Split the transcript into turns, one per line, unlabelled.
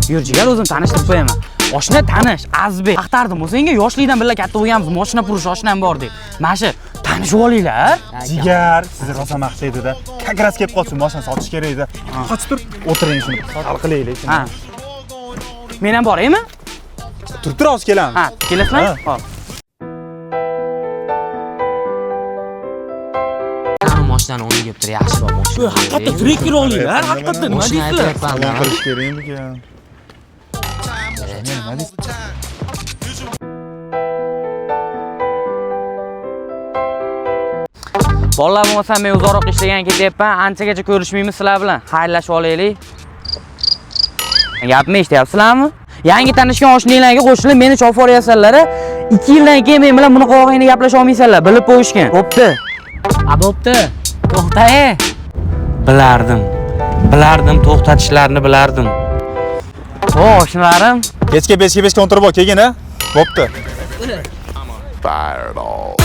Yur, jigar o'zim tanishtirib qo'yaman. Oshna tanish, Azbek. Axtardim, senga yoshlikdan birga katta bo'lganmiz, mashina qurish oshnam bor deb. Mana shu tanishib olinglar.
Jigar, sizni rosa maqtaydi-da. Kakras kelib qolsin, mashina sotish kerak edi. Qochib tur, o'tiring shuni. Hal qilaylik.
Ha. Men ham boraymi?
Tur, hozir kelamiz.
Ha, kelasizmi? Hop.
Mashinani o'rniga bir yaxshiroq mashina.
Haqiqatda trekker olinglar, haqiqatda nima deysizlar?
Salom qilish kerak endi-ku. Nima deysiz?
Bolalar bo'lmasa men uzoqroq ishlagan ketyapman. Anchagacha ko'rishmaymiz sizlar bilan. Xayrlashib olaylik. Gapni eshityapsizlarmi? Yangi tanishgan oshninglarga qo'shilib meni chofor yasanlar. 2 yildan keyin men bilan bunaqa og'ayni gaplasha olmaysizlar. Bilib qo'yishgan. Bo'pti. Bo'pti. To'xta-ey. Bilardim, to'xtatishlarini bilardim. Oshnalarim,
Bechka o'tirib ol, kelgin-a. Bo'pti.
Fireball.